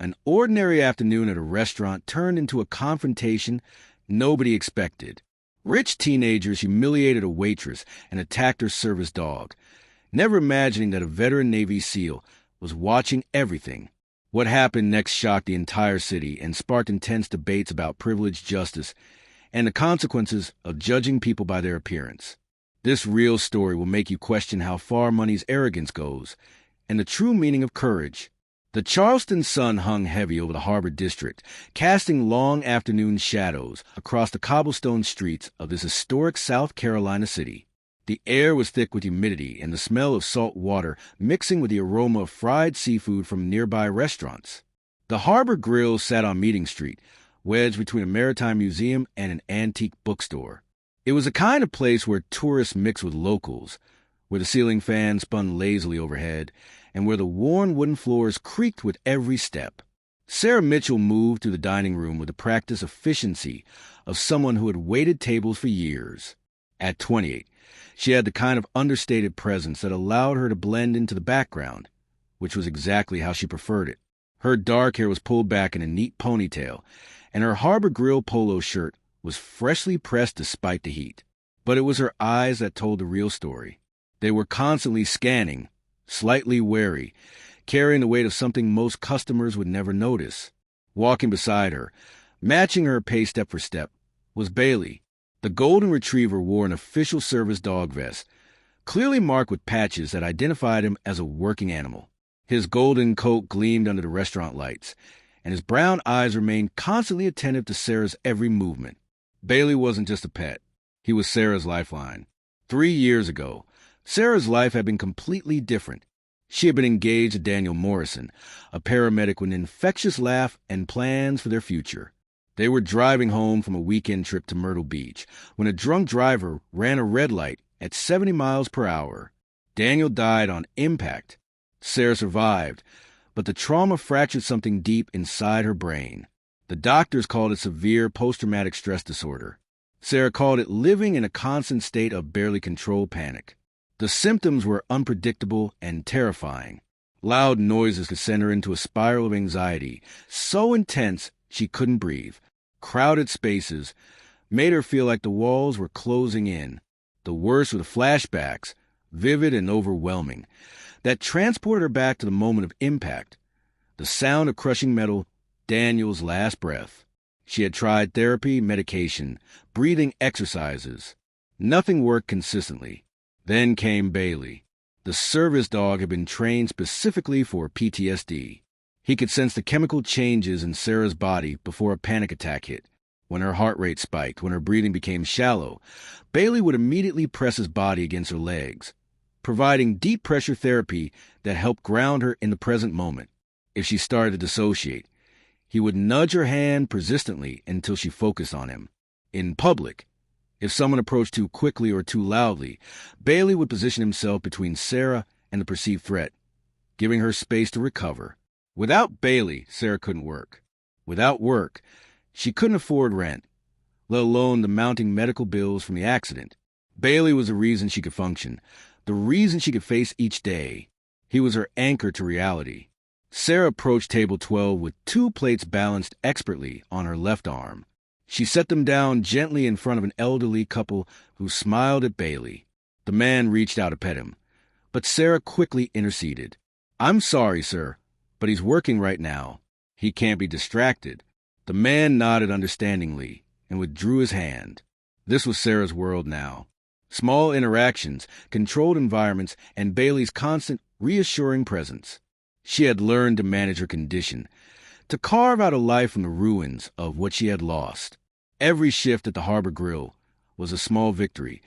An ordinary afternoon at a restaurant turned into a confrontation nobody expected. Rich teenagers humiliated a waitress and attacked her service dog, never imagining that a veteran Navy SEAL was watching everything. What happened next shocked the entire city and sparked intense debates about privileged justice and the consequences of judging people by their appearance. This real story will make you question how far money's arrogance goes and the true meaning of courage. The Charleston sun hung heavy over the Harbor District, casting long afternoon shadows across the cobblestone streets of this historic South Carolina city. The air was thick with humidity and the smell of salt water mixing with the aroma of fried seafood from nearby restaurants. The Harbor Grill sat on Meeting Street, wedged between a maritime museum and an antique bookstore. It was a kind of place where tourists mix with locals, where the ceiling fan spun lazily overhead, and where the worn wooden floors creaked with every step. Sarah Mitchell moved through the dining room with the practiced efficiency of someone who had waited tables for years. At 28, she had the kind of understated presence that allowed her to blend into the background, which was exactly how she preferred it. Her dark hair was pulled back in a neat ponytail, and her Harbor Grill polo shirt was freshly pressed despite the heat. But it was her eyes that told the real story. They were constantly scanning, slightly wary, carrying the weight of something most customers would never notice. Walking beside her, matching her pace step for step, was Bailey. The golden retriever wore an official service dog vest, clearly marked with patches that identified him as a working animal. His golden coat gleamed under the restaurant lights, and his brown eyes remained constantly attentive to Sarah's every movement. Bailey wasn't just a pet. He was Sarah's lifeline. 3 years ago, Sarah's life had been completely different. She had been engaged to Daniel Morrison, a paramedic with an infectious laugh and plans for their future. They were driving home from a weekend trip to Myrtle Beach when a drunk driver ran a red light at 70 miles per hour. Daniel died on impact. Sarah survived, but the trauma fractured something deep inside her brain. The doctors called it severe post-traumatic stress disorder. Sarah called it living in a constant state of barely controlled panic. The symptoms were unpredictable and terrifying. Loud noises could send her into a spiral of anxiety, so intense she couldn't breathe. Crowded spaces made her feel like the walls were closing in. The worst were the flashbacks, vivid and overwhelming, that transported her back to the moment of impact. The sound of crushing metal, Daniel's last breath. She had tried therapy, medication, breathing exercises. Nothing worked consistently. Then came Bailey. The service dog had been trained specifically for PTSD. He could sense the chemical changes in Sarah's body before a panic attack hit. When her heart rate spiked, when her breathing became shallow, Bailey would immediately press his body against her legs, providing deep pressure therapy that helped ground her in the present moment. If she started to dissociate, he would nudge her hand persistently until she focused on him. In public, if someone approached too quickly or too loudly, Bailey would position himself between Sarah and the perceived threat, giving her space to recover. Without Bailey, Sarah couldn't work. Without work, she couldn't afford rent, let alone the mounting medical bills from the accident. Bailey was the reason she could function, the reason she could face each day. He was her anchor to reality. Sarah approached table 12 with 2 plates balanced expertly on her left arm. She set them down gently in front of an elderly couple who smiled at Bailey. The man reached out to pet him, but Sarah quickly interceded. "I'm sorry, sir, but he's working right now. He can't be distracted." The man nodded understandingly and withdrew his hand. This was Sarah's world now. Small interactions, controlled environments, and Bailey's constant, reassuring presence. She had learned to manage her condition, to carve out a life from the ruins of what she had lost. Every shift at the Harbor Grill was a small victory,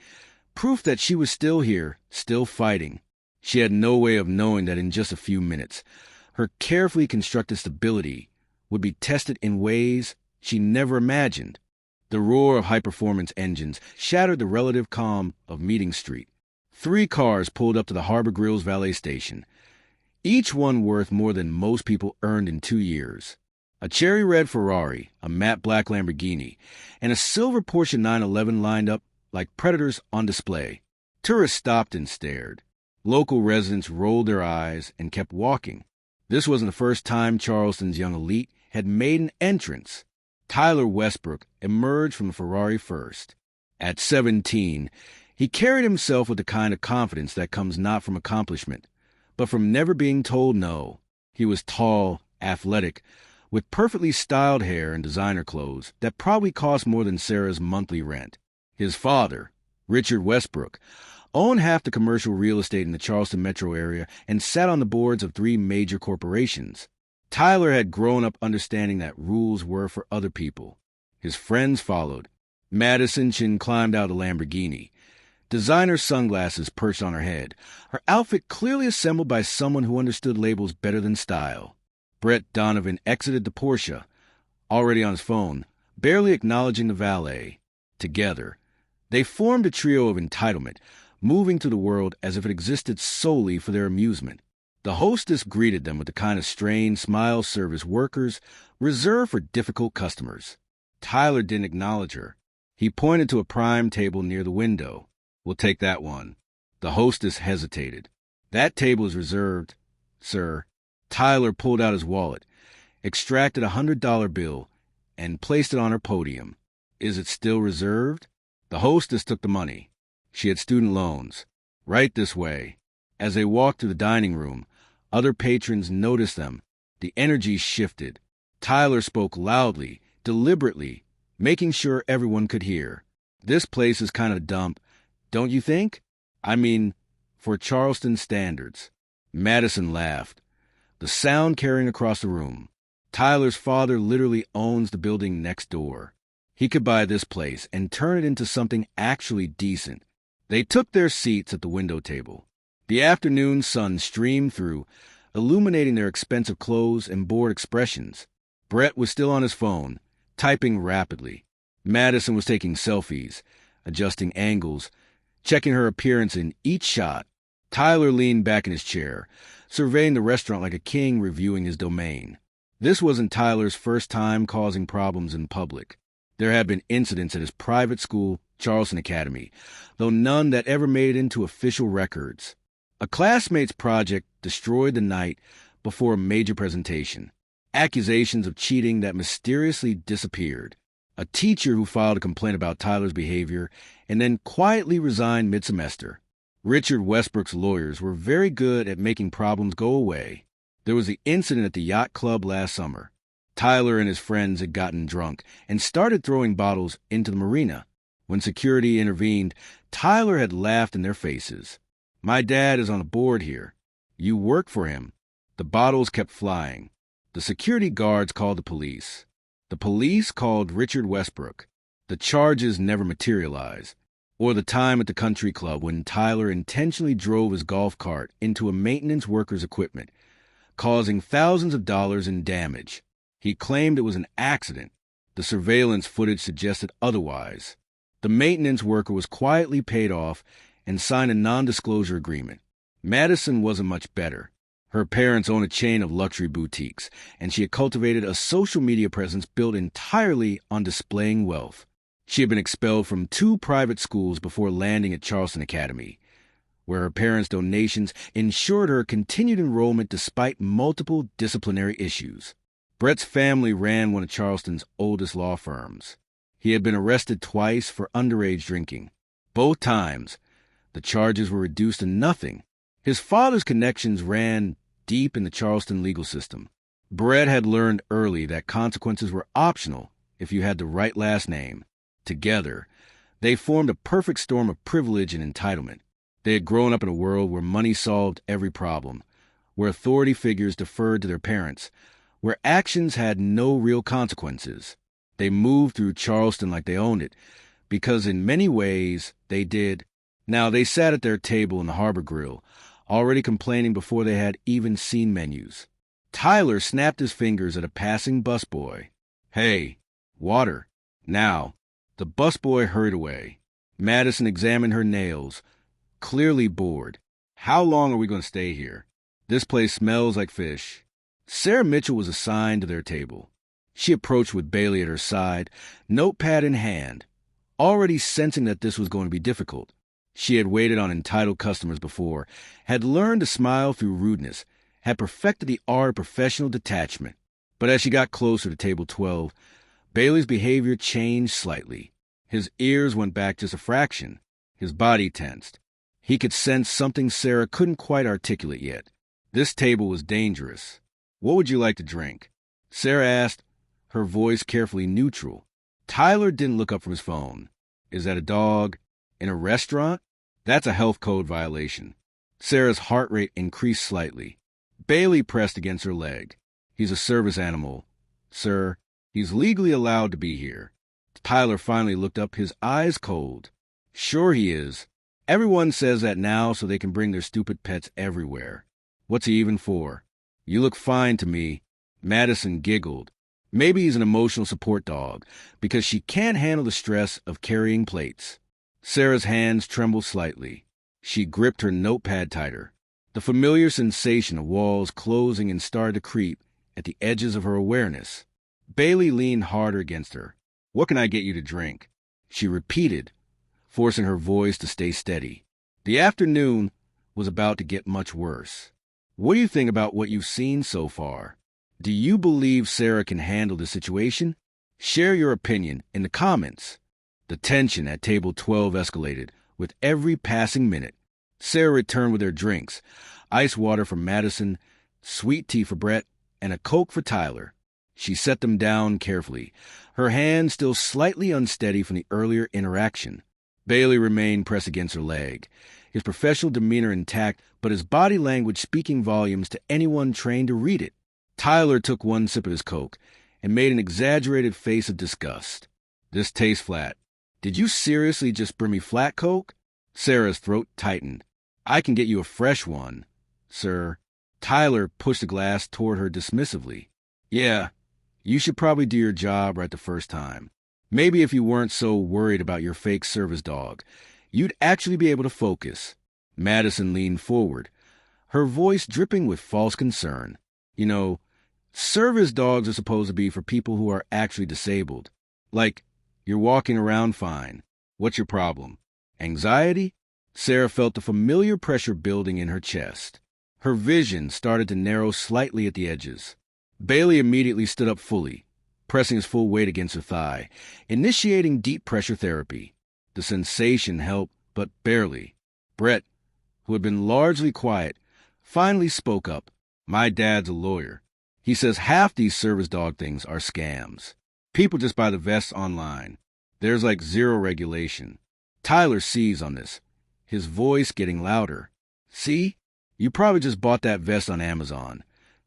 proof that she was still here, still fighting. She had no way of knowing that in just a few minutes, her carefully constructed stability would be tested in ways she never imagined. The roar of high-performance engines shattered the relative calm of Meeting Street. 3 cars pulled up to the Harbor Grill's valet station, each one worth more than most people earned in 2 years. A cherry red Ferrari, a matte black Lamborghini, and a silver Porsche 911 lined up like predators on display. Tourists stopped and stared. Local residents rolled their eyes and kept walking. This wasn't the first time Charleston's young elite had made an entrance. Tyler Westbrook emerged from the Ferrari first. At 17, he carried himself with the kind of confidence that comes not from accomplishment, but from never being told no. He was tall, athletic, with perfectly styled hair and designer clothes that probably cost more than Sarah's monthly rent. His father, Richard Westbrook, owned half the commercial real estate in the Charleston metro area and sat on the boards of 3 major corporations. Tyler had grown up understanding that rules were for other people. His friends followed. Madison Chin climbed out of the Lamborghini, designer sunglasses perched on her head, her outfit clearly assembled by someone who understood labels better than style. Brett Donovan exited the Porsche, already on his phone, barely acknowledging the valet. Together, they formed a trio of entitlement, moving through the world as if it existed solely for their amusement. The hostess greeted them with the kind of strained smile service workers reserve for difficult customers. Tyler didn't acknowledge her. He pointed to a prime table near the window. "We'll take that one." The hostess hesitated. "That table is reserved, sir." Tyler pulled out his wallet, extracted a $100 bill, and placed it on her podium. "Is it still reserved?" The hostess took the money. She had student loans. "Right this way." As they walked through the dining room, other patrons noticed them. The energy shifted. Tyler spoke loudly, deliberately, making sure everyone could hear. "This place is kind of a dump, don't you think? I mean, for Charleston standards." Madison laughed, the sound carrying across the room. "Tyler's father literally owns the building next door. He could buy this place and turn it into something actually decent." They took their seats at the window table. The afternoon sun streamed through, illuminating their expensive clothes and bored expressions. Brett was still on his phone, typing rapidly. Madison was taking selfies, adjusting angles, checking her appearance in each shot. Tyler leaned back in his chair, surveying the restaurant like a king reviewing his domain. This wasn't Tyler's first time causing problems in public. There had been incidents at his private school, Charleston Academy, though none that ever made it into official records. A classmate's project destroyed the night before a major presentation. Accusations of cheating that mysteriously disappeared. A teacher who filed a complaint about Tyler's behavior and then quietly resigned mid-semester. Richard Westbrook's lawyers were very good at making problems go away. There was the incident at the yacht club last summer. Tyler and his friends had gotten drunk and started throwing bottles into the marina. When security intervened, Tyler had laughed in their faces. "My dad is on a board here. You work for him." The bottles kept flying. The security guards called the police. The police called Richard Westbrook. The charges never materialized. Or the time at the country club when Tyler intentionally drove his golf cart into a maintenance worker's equipment, causing thousands of dollars in damage. He claimed it was an accident. The surveillance footage suggested otherwise. The maintenance worker was quietly paid off and signed a non-disclosure agreement. Madison wasn't much better. Her parents owned a chain of luxury boutiques, and she had cultivated a social media presence built entirely on displaying wealth. She had been expelled from 2 private schools before landing at Charleston Academy, where her parents' donations ensured her continued enrollment despite multiple disciplinary issues. Brett's family ran one of Charleston's oldest law firms. He had been arrested twice for underage drinking. Both times, the charges were reduced to nothing. His father's connections ran deep in the Charleston legal system. Brett had learned early that consequences were optional if you had the right last name. Together, they formed a perfect storm of privilege and entitlement. They had grown up in a world where money solved every problem, where authority figures deferred to their parents, where actions had no real consequences. They moved through Charleston like they owned it, because in many ways they did. Now they sat at their table in the Harbor Grill, already complaining before they had even seen menus. Tyler snapped his fingers at a passing busboy. "Hey, water, now." The busboy hurried away. Madison examined her nails, clearly bored. "How long are we going to stay here? This place smells like fish." Sarah Mitchell was assigned to their table. She approached with Bailey at her side, notepad in hand, already sensing that this was going to be difficult. She had waited on entitled customers before, had learned to smile through rudeness, had perfected the art of professional detachment. But as she got closer to table 12, Bailey's behavior changed slightly. His ears went back just a fraction. His body tensed. He could sense something Sarah couldn't quite articulate yet. This table was dangerous. "What would you like to drink?" Sarah asked, her voice carefully neutral. Tyler didn't look up from his phone. "Is that a dog? In a restaurant? That's a health code violation." Sarah's heart rate increased slightly. Bailey pressed against her leg. "He's a service animal, sir. He's legally allowed to be here." Tyler finally looked up, his eyes cold. "Sure he is. Everyone says that now so they can bring their stupid pets everywhere. What's he even for?" "You look fine to me." Madison giggled. Maybe he's an emotional support dog, because she can't handle the stress of carrying plates. Sarah's hands trembled slightly. She gripped her notepad tighter. The familiar sensation of walls closing and started to creep at the edges of her awareness. Bailey leaned harder against her. "What can I get you to drink?" she repeated, forcing her voice to stay steady. The afternoon was about to get much worse. "What do you think about what you've seen so far? Do you believe Sarah can handle the situation? Share your opinion in the comments." The tension at table 12 escalated with every passing minute. Sarah returned with their drinks, ice water for Madison, sweet tea for Brett, and a Coke for Tyler. She set them down carefully, her hand still slightly unsteady from the earlier interaction. Bailey remained pressed against her leg, his professional demeanor intact, but his body language speaking volumes to anyone trained to read it. Tyler took one sip of his Coke and made an exaggerated face of disgust. "This tastes flat. Did you seriously just bring me flat Coke?" Sarah's throat tightened. "I can get you a fresh one, sir." Tyler pushed the glass toward her dismissively. "Yeah, you should probably do your job right the first time. Maybe if you weren't so worried about your fake service dog, you'd actually be able to focus." Madison leaned forward, her voice dripping with false concern. "You know, service dogs are supposed to be for people who are actually disabled. Like, you're walking around fine. What's your problem? Anxiety?" Sarah felt the familiar pressure building in her chest. Her vision started to narrow slightly at the edges. Bailey immediately stood up fully, pressing his full weight against her thigh, initiating deep pressure therapy. The sensation helped, but barely. Brett, who had been largely quiet, finally spoke up. "My dad's a lawyer. He says half these service dog things are scams. People just buy the vests online. There's like zero regulation." Tyler seized on this, his voice getting louder. "See? You probably just bought that vest on Amazon,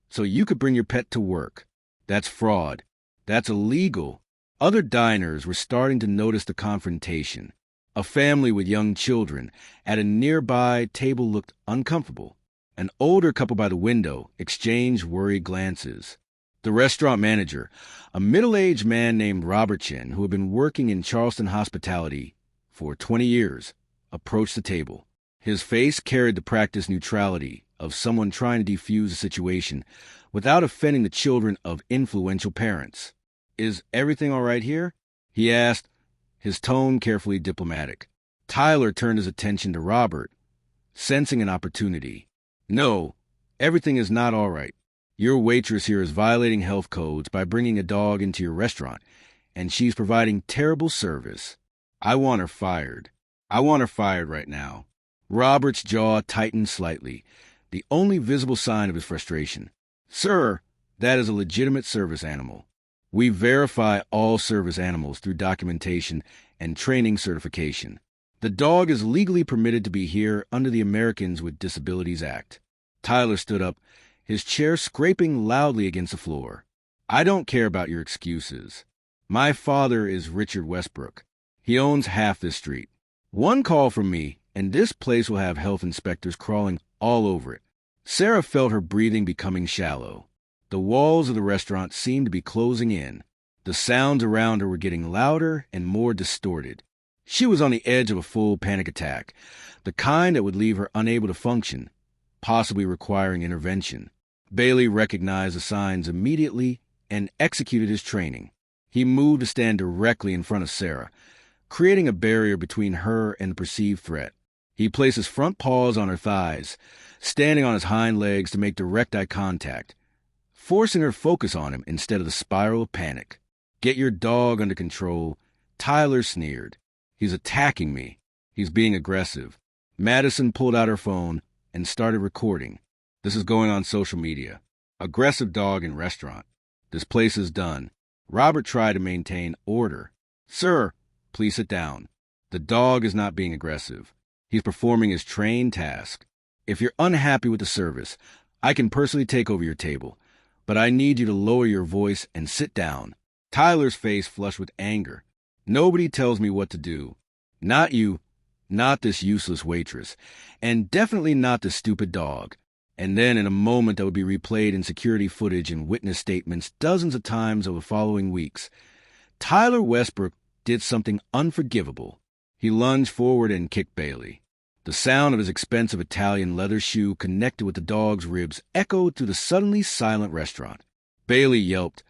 so you could bring your pet to work. That's fraud. That's illegal." Other diners were starting to notice the confrontation. A family with young children at a nearby table looked uncomfortable. An older couple by the window exchanged worried glances. The restaurant manager, a middle-aged man named Robertson, who had been working in Charleston hospitality for 20 years, approached the table. His face carried the practiced neutrality of someone trying to defuse a situation without offending the children of influential parents. "Is everything all right here?" he asked, his tone carefully diplomatic. Tyler turned his attention to Robert, sensing an opportunity. "No, everything is not all right. Your waitress here is violating health codes by bringing a dog into your restaurant, and she's providing terrible service. I want her fired. I want her fired right now." Robert's jaw tightened slightly, the only visible sign of his frustration. "Sir, that is a legitimate service animal. We verify all service animals through documentation and training certification. The dog is legally permitted to be here under the Americans with Disabilities Act." Tyler stood up, his chair scraping loudly against the floor. "I don't care about your excuses. My father is Richard Westbrook. He owns half this street. One call from me, and this place will have health inspectors crawling all over it." Sarah felt her breathing becoming shallow. The walls of the restaurant seemed to be closing in. The sounds around her were getting louder and more distorted. She was on the edge of a full panic attack, the kind that would leave her unable to function, possibly requiring intervention. Bailey recognized the signs immediately and executed his training. He moved to stand directly in front of Sarah, creating a barrier between her and the perceived threat. He placed his front paws on her thighs, standing on his hind legs to make direct eye contact, forcing her focus on him instead of the spiral of panic. "Get your dog under control," Tyler sneered. "He's attacking me. He's being aggressive." Madison pulled out her phone and started recording. "This is going on social media. Aggressive dog in restaurant. This place is done." Robert tried to maintain order. "Sir, please sit down. The dog is not being aggressive. He's performing his trained task. If you're unhappy with the service, I can personally take over your table, but I need you to lower your voice and sit down." Tyler's face flushed with anger. "Nobody tells me what to do. Not you, not this useless waitress, and definitely not this stupid dog." And then, in a moment that would be replayed in security footage and witness statements dozens of times over the following weeks, Tyler Westbrook did something unforgivable. He lunged forward and kicked Bailey. The sound of his expensive Italian leather shoe connected with the dog's ribs echoed through the suddenly silent restaurant. Bailey yelped,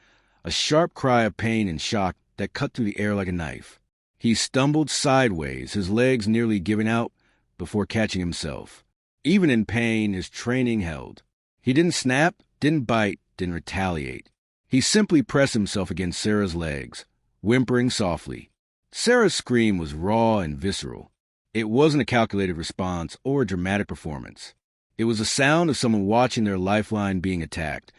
a sharp cry of pain and shock that cut through the air like a knife. He stumbled sideways, his legs nearly giving out, before catching himself. Even in pain, his training held. He didn't snap, didn't bite, didn't retaliate. He simply pressed himself against Sarah's legs, whimpering softly. Sarah's scream was raw and visceral. It wasn't a calculated response or a dramatic performance. It was the sound of someone watching their lifeline being attacked,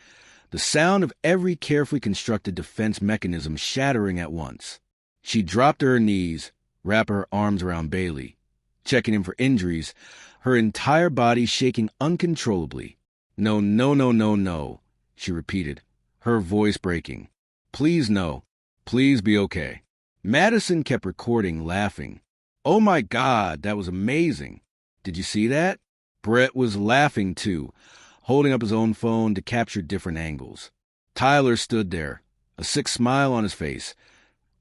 the sound of every carefully constructed defense mechanism shattering at once. She dropped to her knees, wrapped her arms around Bailey, checking him for injuries, her entire body shaking uncontrollably. "No, no, no, no, no," she repeated, her voice breaking. "Please, no. Please be okay." Madison kept recording, laughing. "Oh my God, that was amazing. Did you see that?" Brett was laughing too, holding up his own phone to capture different angles. Tyler stood there, a sick smile on his face,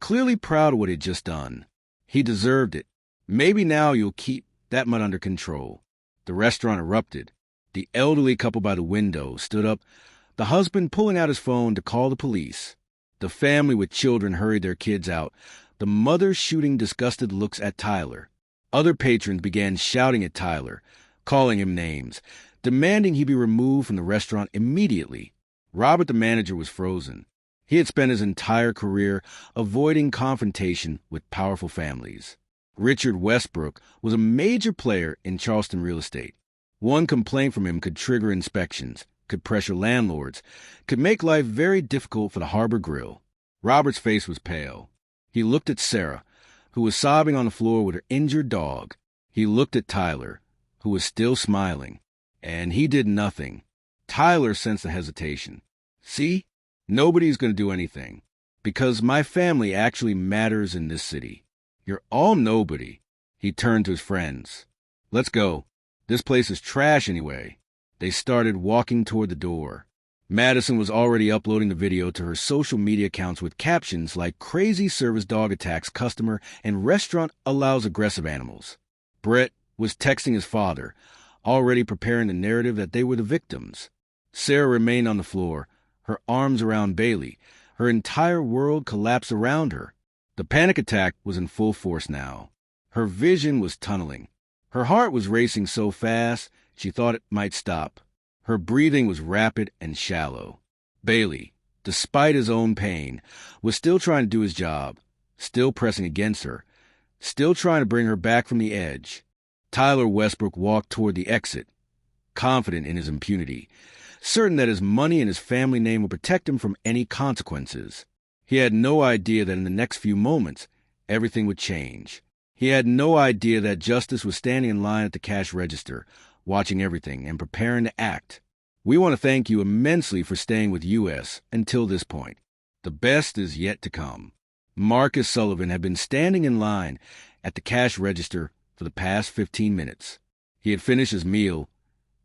clearly proud of what he'd just done. He deserved it. "Maybe now you'll keep that much under control." The restaurant erupted. The elderly couple by the window stood up, the husband pulling out his phone to call the police. The family with children hurried their kids out, the mother shooting disgusted looks at Tyler. Other patrons began shouting at Tyler, calling him names, demanding he be removed from the restaurant immediately. Robert, the manager, was frozen. He had spent his entire career avoiding confrontation with powerful families. Richard Westbrook was a major player in Charleston real estate. One complaint from him could trigger inspections, could pressure landlords, could make life very difficult for the Harbor Grill. Robert's face was pale. He looked at Sarah, who was sobbing on the floor with her injured dog. He looked at Tyler, who was still smiling. And he did nothing. Tyler sensed the hesitation. "See? Nobody's going to do anything. Because my family actually matters in this city. You're all nobody." He turned to his friends. "Let's go. This place is trash anyway." They started walking toward the door. Madison was already uploading the video to her social media accounts with captions like "Crazy service dog attacks customer and restaurant allows aggressive animals." Brett was texting his father, already preparing the narrative that they were the victims. Sarah remained on the floor, her arms around Bailey. Her entire world collapsed around her. The panic attack was in full force now. Her vision was tunneling. Her heart was racing so fast she thought it might stop. Her breathing was rapid and shallow. Bailey, despite his own pain, was still trying to do his job, still pressing against her, still trying to bring her back from the edge. Tyler Westbrook walked toward the exit, confident in his impunity, certain that his money and his family name would protect him from any consequences. He had no idea that in the next few moments, everything would change. He had no idea that justice was standing in line at the cash register, watching everything and preparing to act. "We want to thank you immensely for staying with US until this point. The best is yet to come." Marcus Sullivan had been standing in line at the cash register for the past 15 minutes. He had finished his meal,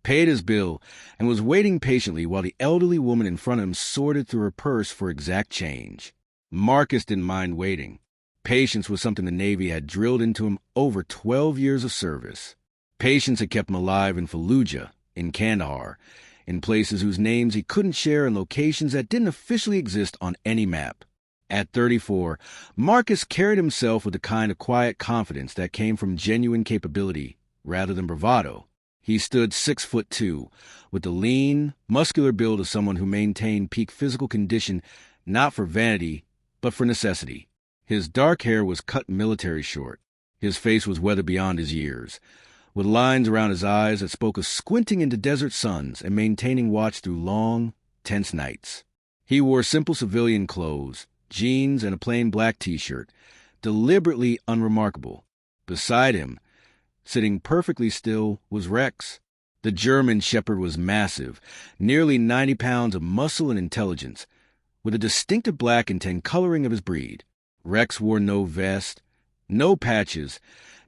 paid his bill, and was waiting patiently while the elderly woman in front of him sorted through her purse for exact change. Marcus didn't mind waiting. Patience was something the Navy had drilled into him over 12 years of service. Patience had kept him alive in Fallujah, in Kandahar, in places whose names he couldn't share and locations that didn't officially exist on any map. At 34, Marcus carried himself with the kind of quiet confidence that came from genuine capability rather than bravado. He stood 6'2", with the lean, muscular build of someone who maintained peak physical condition not for vanity, but for necessity. His dark hair was cut military short. His face was weathered beyond his years, with lines around his eyes that spoke of squinting into desert suns and maintaining watch through long, tense nights. He wore simple civilian clothes, jeans and a plain black t-shirt, deliberately unremarkable. Beside him, sitting perfectly still, was Rex. The German shepherd was massive, nearly 90 pounds of muscle and intelligence, with a distinctive black and tan coloring of his breed. Rex wore no vest, no patches,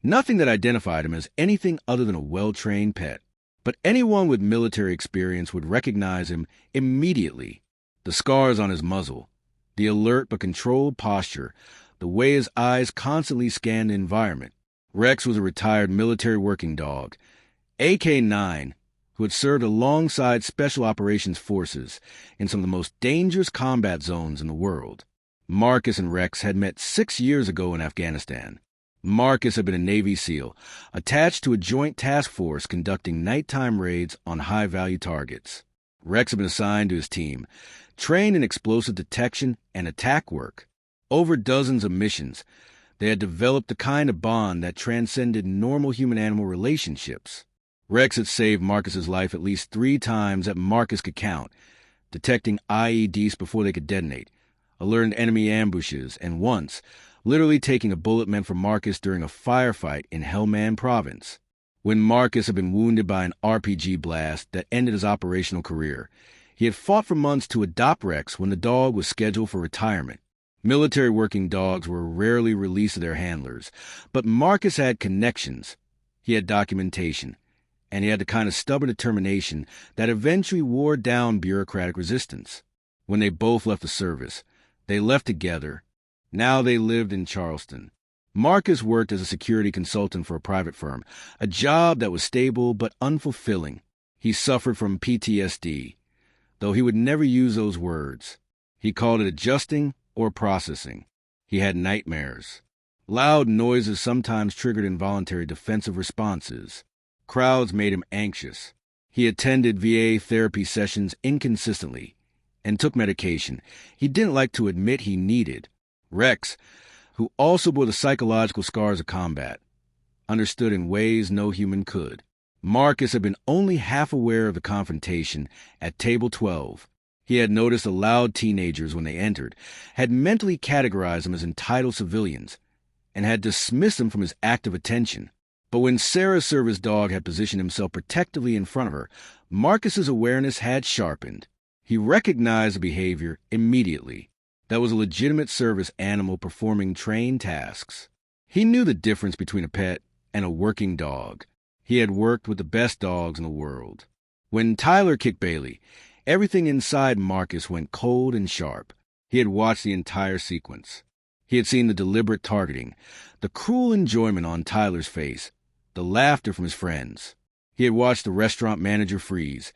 nothing that identified him as anything other than a well-trained pet. But anyone with military experience would recognize him immediately. The scars on his muzzle, the alert but controlled posture, the way his eyes constantly scanned the environment. Rex was a retired military working dog, AK-9, who had served alongside Special Operations Forces in some of the most dangerous combat zones in the world. Marcus and Rex had met 6 years ago in Afghanistan. Marcus had been a Navy SEAL, attached to a joint task force conducting nighttime raids on high-value targets. Rex had been assigned to his team, trained in explosive detection and attack work. Over dozens of missions, they had developed the kind of bond that transcended normal human-animal relationships. Rex had saved Marcus's life at least 3 times that Marcus could count, detecting IEDs before they could detonate, alerting enemy ambushes, and once, literally taking a bullet meant for Marcus during a firefight in Helmand Province. When Marcus had been wounded by an RPG blast that ended his operational career, he had fought for months to adopt Rex when the dog was scheduled for retirement. Military working dogs were rarely released to their handlers, but Marcus had connections. He had documentation, and he had the kind of stubborn determination that eventually wore down bureaucratic resistance. When they both left the service, they left together. Now they lived in Charleston. Marcus worked as a security consultant for a private firm, a job that was stable but unfulfilling. He suffered from PTSD, though he would never use those words. He called it adjusting or processing. He had nightmares. Loud noises sometimes triggered involuntary defensive responses. Crowds made him anxious. He attended VA therapy sessions inconsistently and took medication he didn't like to admit he needed. Rex, who also bore the psychological scars of combat, understood in ways no human could. Marcus had been only half aware of the confrontation at Table 12. He had noticed the loud teenagers when they entered, had mentally categorized them as entitled civilians, and had dismissed them from his active attention. But when Sarah's service dog had positioned himself protectively in front of her, Marcus's awareness had sharpened. He recognized the behavior immediately. That was a legitimate service animal performing trained tasks. He knew the difference between a pet and a working dog. He had worked with the best dogs in the world. When Tyler kicked Bailey, everything inside Marcus went cold and sharp. He had watched the entire sequence. He had seen the deliberate targeting, the cruel enjoyment on Tyler's face, the laughter from his friends. He had watched the restaurant manager freeze,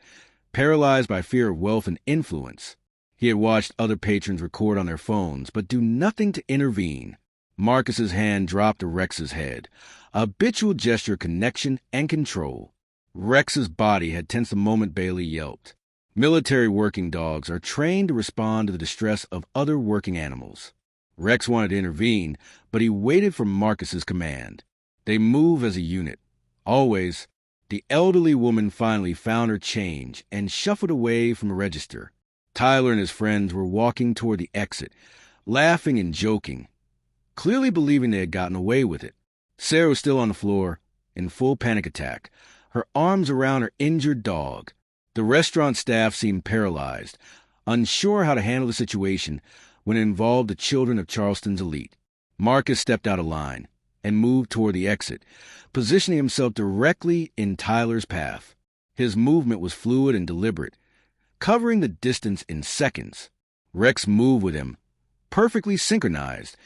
paralyzed by fear of wealth and influence. He had watched other patrons record on their phones, but do nothing to intervene. Marcus's hand dropped to Rex's head, a habitual gesture of connection and control. Rex's body had tensed the moment Bailey yelped. Military working dogs are trained to respond to the distress of other working animals. Rex wanted to intervene, but he waited for Marcus's command. They move as a unit. Always. The elderly woman finally found her change and shuffled away from the register. Tyler and his friends were walking toward the exit, laughing and joking, clearly believing they had gotten away with it. Sarah was still on the floor, in full panic attack, her arms around her injured dog. The restaurant staff seemed paralyzed, unsure how to handle the situation when it involved the children of Charleston's elite. Marcus stepped out of line and moved toward the exit, positioning himself directly in Tyler's path. His movement was fluid and deliberate, covering the distance in seconds. Rex moved with him, perfectly synchronized,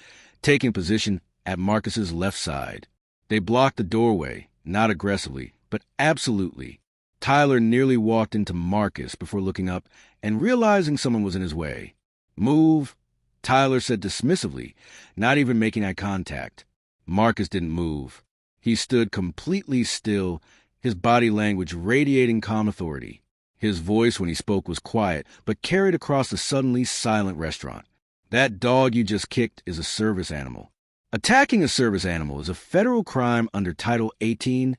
taking position at Marcus's left side. They blocked the doorway, not aggressively, but absolutely. Tyler nearly walked into Marcus before looking up and realizing someone was in his way. "Move," Tyler said dismissively, not even making eye contact. Marcus didn't move. He stood completely still, his body language radiating calm authority. His voice when he spoke was quiet, but carried across the suddenly silent restaurant. That dog you just kicked is a service animal. Attacking a service animal is a federal crime under Title 18,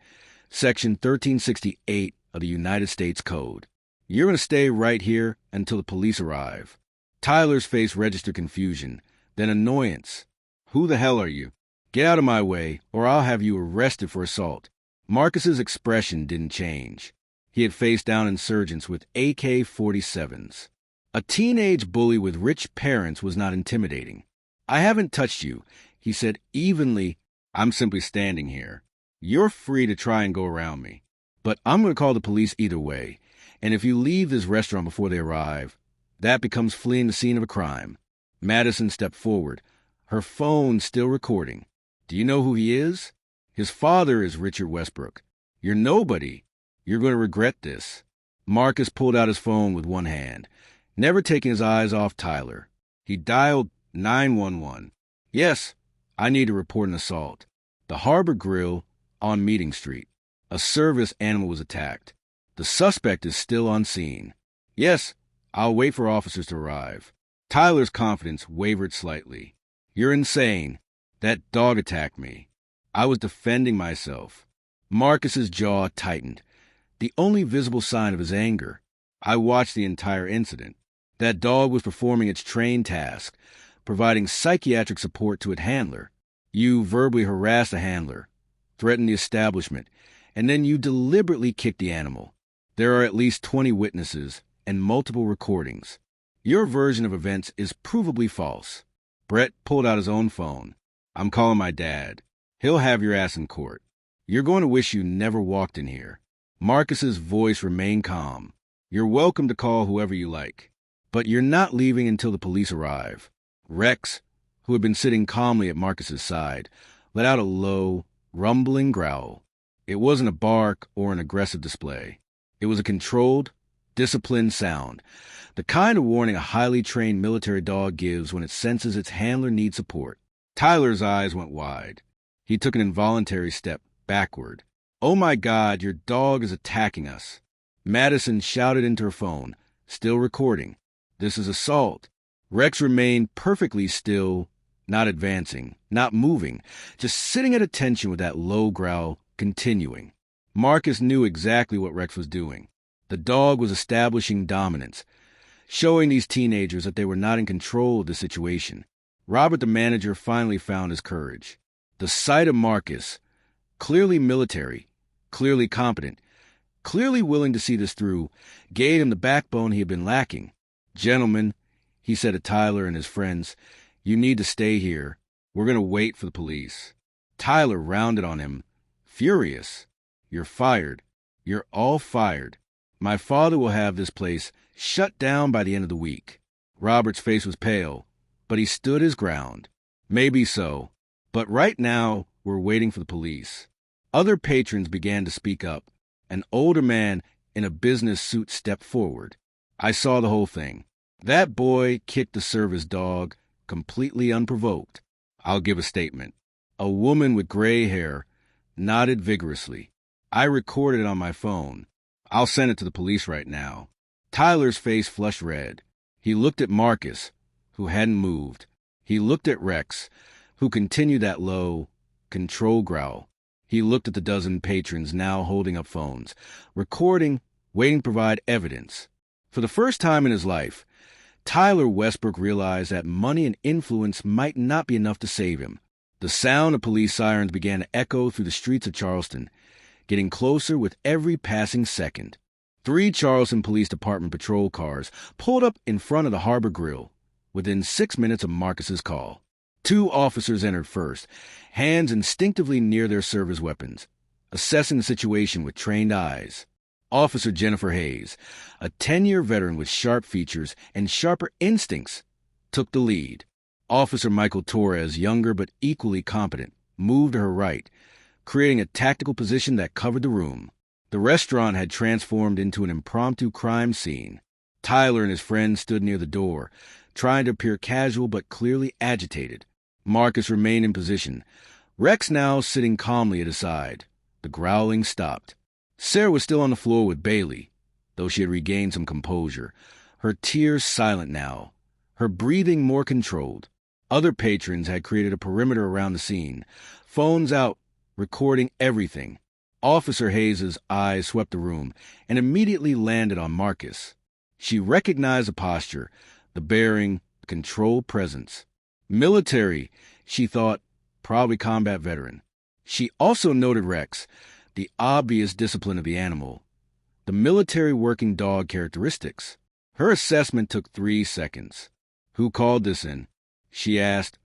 Section 1368 of the United States Code. You're going to stay right here until the police arrive. Tyler's face registered confusion, then annoyance. Who the hell are you? Get out of my way, or I'll have you arrested for assault. Marcus's expression didn't change. He had faced down insurgents with AK-47s. A teenage bully with rich parents was not intimidating. I haven't touched you, he said evenly. I'm simply standing here. You're free to try and go around me. But I'm going to call the police either way, and if you leave this restaurant before they arrive, that becomes fleeing the scene of a crime. Madison stepped forward, her phone still recording. Do you know who he is? His father is Richard Westbrook. You're nobody. You're going to regret this. Marcus pulled out his phone with one hand, never taking his eyes off Tyler. He dialed 911. Yes, I need to report an assault. The Harbor Grill on Meeting Street. A service animal was attacked. The suspect is still on scene. Yes, I'll wait for officers to arrive. Tyler's confidence wavered slightly. You're insane. That dog attacked me. I was defending myself. Marcus's jaw tightened, the only visible sign of his anger. I watched the entire incident. That dog was performing its trained task, providing psychiatric support to its handler. You verbally harassed the handler, threatened the establishment, and then you deliberately kicked the animal. There are at least 20 witnesses and multiple recordings. Your version of events is provably false. Brett pulled out his own phone. I'm calling my dad. He'll have your ass in court. You're going to wish you never walked in here. Marcus's voice remained calm. You're welcome to call whoever you like. But you're not leaving until the police arrive. Rex, who had been sitting calmly at Marcus's side, let out a low, rumbling growl. It wasn't a bark or an aggressive display. It was a controlled, disciplined sound, the kind of warning a highly trained military dog gives when it senses its handler needs support. Tyler's eyes went wide. He took an involuntary step backward. Oh my God, your dog is attacking us. Madison shouted into her phone, still recording. This is assault. Rex remained perfectly still, not advancing, not moving, just sitting at attention with that low growl continuing. Marcus knew exactly what Rex was doing. The dog was establishing dominance, showing these teenagers that they were not in control of the situation. Robert, the manager, finally found his courage. The sight of Marcus, clearly military, clearly competent, clearly willing to see this through, gave him the backbone he had been lacking. Gentlemen, he said to Tyler and his friends, you need to stay here. We're going to wait for the police. Tyler rounded on him, furious. You're fired. You're all fired. My father will have this place shut down by the end of the week. Robert's face was pale, but he stood his ground. Maybe so, but right now we're waiting for the police. Other patrons began to speak up. An older man in a business suit stepped forward. I saw the whole thing. That boy kicked the service dog completely unprovoked. I'll give a statement. A woman with gray hair nodded vigorously. I recorded it on my phone. I'll send it to the police right now. Tyler's face flushed red. He looked at Marcus, who hadn't moved. He looked at Rex, who continued that low, controlled growl. He looked at the dozen patrons now holding up phones, recording, waiting to provide evidence. For the first time in his life, Tyler Westbrook realized that money and influence might not be enough to save him. The sound of police sirens began to echo through the streets of Charleston, getting closer with every passing second. 3 Charleston Police Department patrol cars pulled up in front of the Harbor Grill within 6 minutes of Marcus's call. 2 officers entered first, hands instinctively near their service weapons, assessing the situation with trained eyes. Officer Jennifer Hayes, a 10-year veteran with sharp features and sharper instincts, took the lead. Officer Michael Torres, younger but equally competent, moved to her right, creating a tactical position that covered the room. The restaurant had transformed into an impromptu crime scene. Tyler and his friends stood near the door, trying to appear casual but clearly agitated. Marcus remained in position, Rex now sitting calmly at his side. The growling stopped. Sarah was still on the floor with Bailey, though she had regained some composure. Her tears silent now, her breathing more controlled. Other patrons had created a perimeter around the scene, phones out, recording everything. Officer Hayes's eyes swept the room and immediately landed on Marcus. She recognized the posture, the bearing, the controlled presence. Military, she thought, probably combat veteran. She also noted Rex, the obvious discipline of the animal, the military working dog characteristics. Her assessment took 3 seconds. Who called this in? She asked,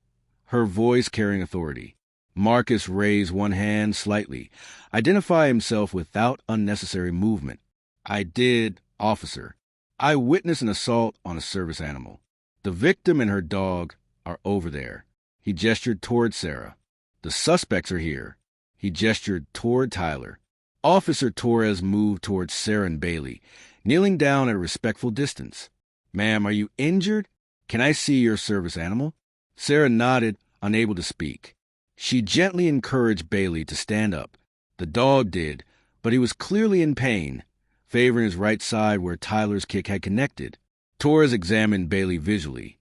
her voice carrying authority. Marcus raised one hand slightly, identifying himself without unnecessary movement. I did, officer. I witnessed an assault on a service animal. The victim and her dog are over there. He gestured toward Sarah. The suspects are here. He gestured toward Tyler. Officer Torres moved toward Sarah and Bailey, kneeling down at a respectful distance. Ma'am, are you injured? Can I see your service animal? Sarah nodded, unable to speak. She gently encouraged Bailey to stand up. The dog did, but he was clearly in pain, favoring his right side where Tyler's kick had connected. Torres examined Bailey visually,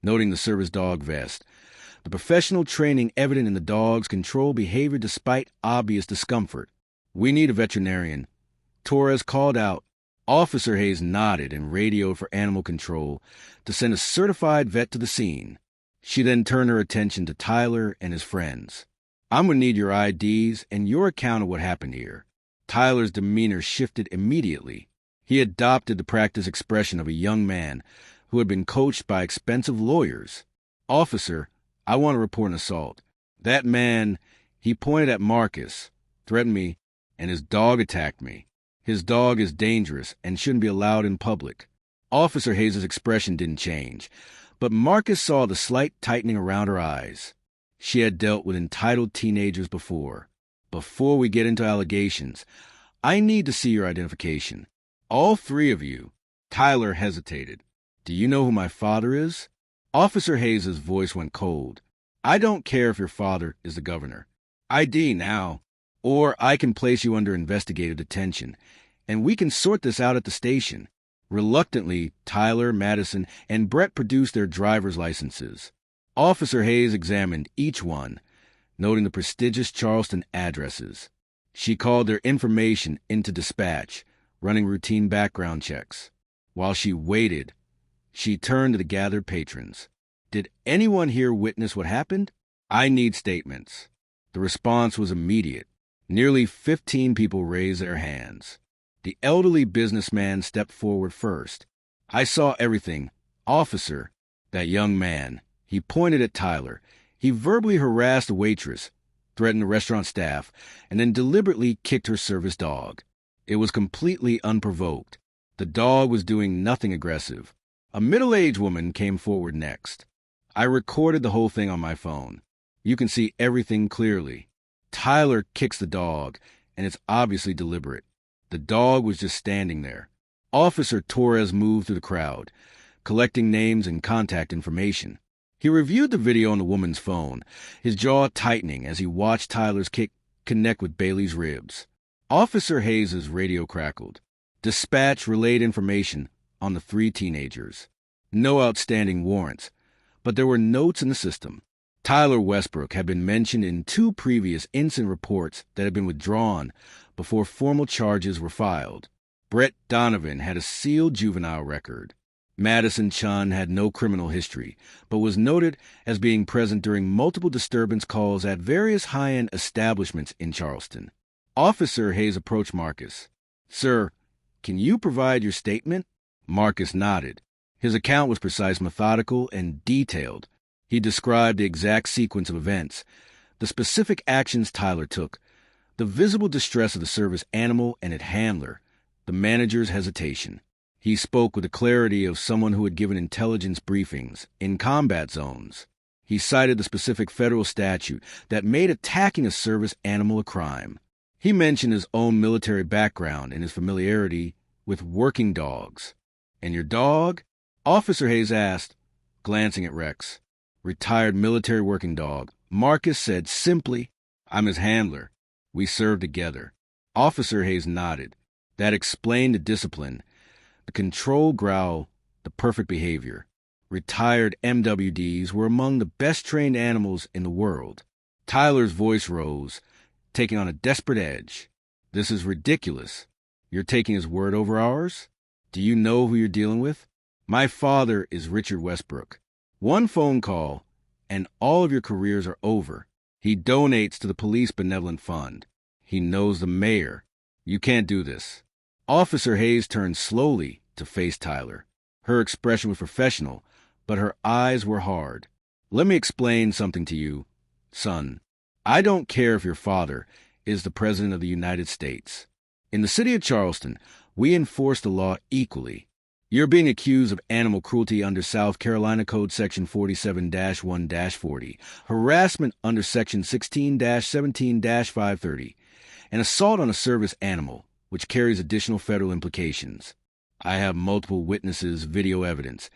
noting the service dog vest, the professional training evident in the dog's controlled behavior despite obvious discomfort. We need a veterinarian. Torres called out. Officer Hayes nodded and radioed for animal control to send a certified vet to the scene. She then turned her attention to Tyler and his friends. I'm going to need your IDs and your account of what happened here. Tyler's demeanor shifted immediately. He adopted the practiced expression of a young man who had been coached by expensive lawyers. Officer, I want to report an assault. That man, he pointed at Marcus, threatened me, and his dog attacked me. His dog is dangerous and shouldn't be allowed in public. Officer Hayes' expression didn't change, but Marcus saw the slight tightening around her eyes. She had dealt with entitled teenagers before. Before we get into allegations, I need to see your identification. All 3 of you. Tyler hesitated. Do you know who my father is? Officer Hayes' voice went cold. I don't care if your father is the governor. ID now. Or I can place you under investigative detention, and we can sort this out at the station. Reluctantly, Tyler, Madison, and Brett produced their driver's licenses. Officer Hayes examined each one, noting the prestigious Charleston addresses. She called their information into dispatch, running routine background checks. While she waited, she turned to the gathered patrons. Did anyone here witness what happened? I need statements. The response was immediate. Nearly 15 people raised their hands. The elderly businessman stepped forward first. I saw everything. Officer, that young man. He pointed at Tyler. He verbally harassed a waitress, threatened the restaurant staff, and then deliberately kicked her service dog. It was completely unprovoked. The dog was doing nothing aggressive. A middle-aged woman came forward next. I recorded the whole thing on my phone. You can see everything clearly. Tyler kicks the dog, and it's obviously deliberate. The dog was just standing there. Officer Torres moved through the crowd, collecting names and contact information. He reviewed the video on the woman's phone, his jaw tightening as he watched Tyler's kick connect with Bailey's ribs. Officer Hayes' radio crackled. Dispatch relayed information on the 3 teenagers. No outstanding warrants, but there were notes in the system. Tyler Westbrook had been mentioned in 2 previous incident reports that had been withdrawn before formal charges were filed. Brett Donovan had a sealed juvenile record. Madison Chun had no criminal history, but was noted as being present during multiple disturbance calls at various high-end establishments in Charleston. Officer Hayes approached Marcus. Sir, can you provide your statement? Marcus nodded. His account was precise, methodical, and detailed. He described the exact sequence of events, the specific actions Tyler took, the visible distress of the service animal and its handler, the manager's hesitation. He spoke with the clarity of someone who had given intelligence briefings in combat zones. He cited the specific federal statute that made attacking a service animal a crime. He mentioned his own military background and his familiarity with working dogs. And your dog? Officer Hayes asked, glancing at Rex. Retired military working dog, Marcus said simply, "I'm his handler. We serve together." Officer Hayes nodded. That explained the discipline, the control growl, the perfect behavior. Retired MWDs were among the best-trained animals in the world. Tyler's voice rose, taking on a desperate edge. "This is ridiculous. You're taking his word over ours? Do you know who you're dealing with? My father is Richard Westbrook. One phone call, and all of your careers are over. He donates to the Police Benevolent Fund. He knows the mayor. You can't do this." Officer Hayes turned slowly to face Tyler. Her expression was professional, but her eyes were hard. "Let me explain something to you, son. I don't care if your father is the President of the United States. In the city of Charleston, we enforce the law equally. You're being accused of animal cruelty under South Carolina Code Section 47-1-40, harassment under Section 16-17-530, and assault on a service animal, which carries additional federal implications. I have multiple witnesses, video evidence,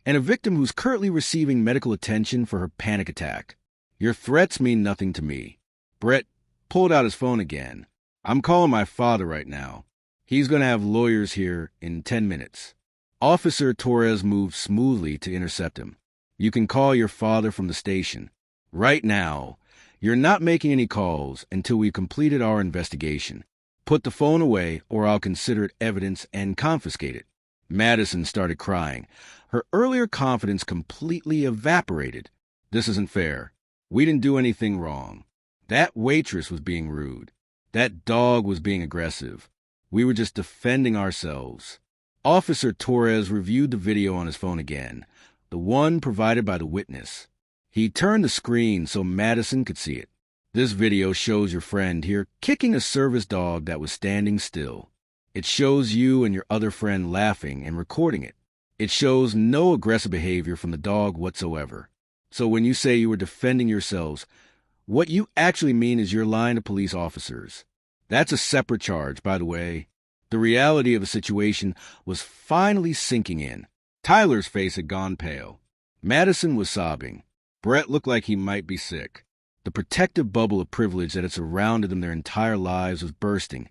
and a victim who's currently receiving medical attention for her panic attack. Your threats mean nothing to me." Brett pulled out his phone again. "I'm calling my father right now. He's going to have lawyers here in 10 minutes. Officer Torres moved smoothly to intercept him. "You can call your father from the station. Right now, you're not making any calls until we've completed our investigation. Put the phone away, or I'll consider it evidence and confiscate it." Madison started crying. Her earlier confidence completely evaporated. "This isn't fair. We didn't do anything wrong. That waitress was being rude. That dog was being aggressive. We were just defending ourselves." Officer Torres reviewed the video on his phone again, the one provided by the witness. He turned the screen so Madison could see it. "This video shows your friend here kicking a service dog that was standing still. It shows you and your other friend laughing and recording it. It shows no aggressive behavior from the dog whatsoever. So when you say you were defending yourselves, what you actually mean is you're lying to police officers. That's a separate charge, by the way." The reality of the situation was finally sinking in. Tyler's face had gone pale. Madison was sobbing. Brett looked like he might be sick. The protective bubble of privilege that had surrounded them their entire lives was bursting,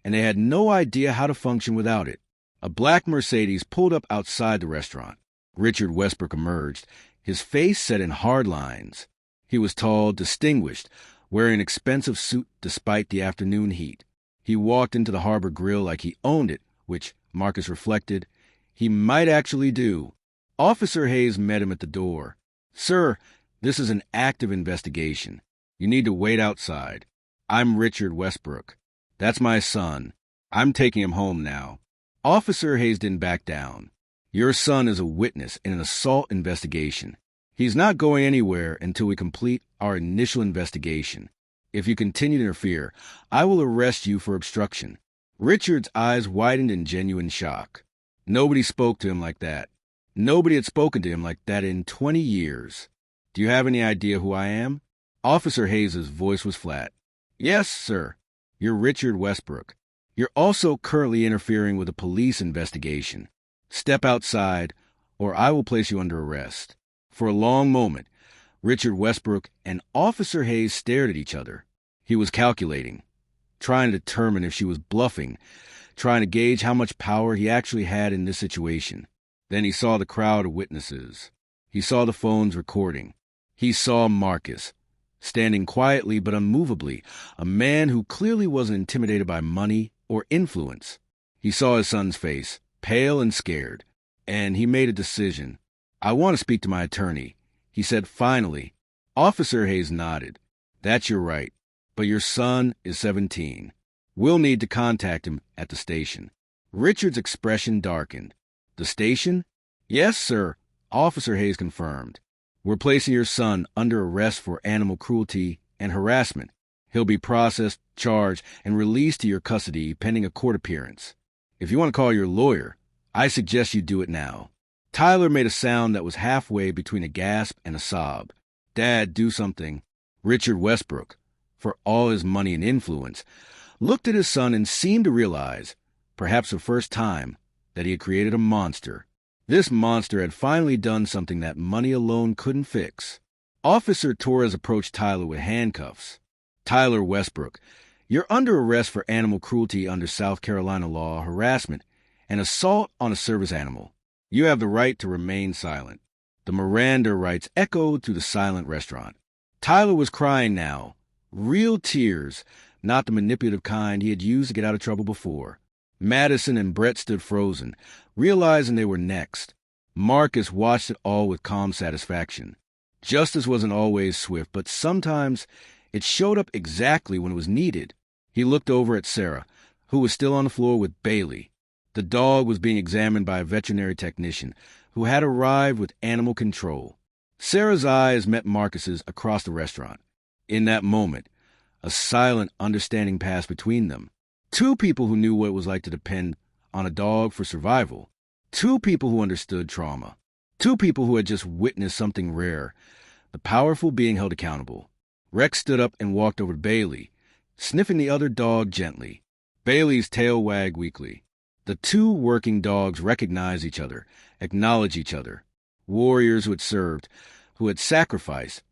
and they had no idea how to function without it. A black Mercedes pulled up outside the restaurant. Richard Westbrook emerged, his face set in hard lines. He was tall, distinguished, wearing an expensive suit despite the afternoon heat. He walked into the Harbor Grill like he owned it, which, Marcus reflected, he might actually do. Officer Hayes met him at the door. "Sir, this is an active investigation. You need to wait outside. I'm Richard Westbrook. That's my son. I'm taking him home now." Officer Hayes didn't back down. "Your son is a witness in an assault investigation. He's not going anywhere until we complete our initial investigation. If you continue to interfere, I will arrest you for obstruction." Richard's eyes widened in genuine shock. Nobody spoke to him like that. Nobody had spoken to him like that in 20 years. "Do you have any idea who I am?" Officer Hayes' voice was flat. "Yes, sir. You're Richard Westbrook. You're also currently interfering with a police investigation. Step outside, or I will place you under arrest." For a long moment, Richard Westbrook and Officer Hayes stared at each other. He was calculating, trying to determine if she was bluffing, trying to gauge how much power he actually had in this situation. Then he saw the crowd of witnesses. He saw the phones recording. He saw Marcus, standing quietly but unmovably, a man who clearly wasn't intimidated by money or influence. He saw his son's face, pale and scared, and he made a decision. "I want to speak to my attorney," he said finally. Officer Hayes nodded. "That's your right, but your son is 17. We'll need to contact him at the station." Richard's expression darkened. "The station?" "Yes, sir," Officer Hayes confirmed. "We're placing your son under arrest for animal cruelty and harassment. He'll be processed, charged, and released to your custody pending a court appearance. If you want to call your lawyer, I suggest you do it now." Tyler made a sound that was halfway between a gasp and a sob. "Dad, do something." Richard Westbrook, for all his money and influence, looked at his son and seemed to realize, perhaps for the first time, that he had created a monster. This monster had finally done something that money alone couldn't fix. Officer Torres approached Tyler with handcuffs. Tyler Westbrook, you're under arrest for animal cruelty under South Carolina law, harassment, and assault on a service animal. You have the right to remain silent. The Miranda rights echoed through the silent restaurant. Tyler was crying now. Real tears, not the manipulative kind he had used to get out of trouble before. Madison and Brett stood frozen, realizing they were next. Marcus watched it all with calm satisfaction. Justice wasn't always swift, but sometimes it showed up exactly when it was needed. He looked over at Sarah, who was still on the floor with Bailey. The dog was being examined by a veterinary technician who had arrived with animal control. Sarah's eyes met Marcus's across the restaurant. In that moment, a silent understanding passed between them. Two people who knew what it was like to depend on a dog for survival. Two people who understood trauma. Two people who had just witnessed something rare, the powerful being held accountable. Rex stood up and walked over to Bailey, sniffing the other dog gently. Bailey's tail wagged weakly. The two working dogs recognized each other, acknowledged each other. Warriors who had served, who had sacrificed,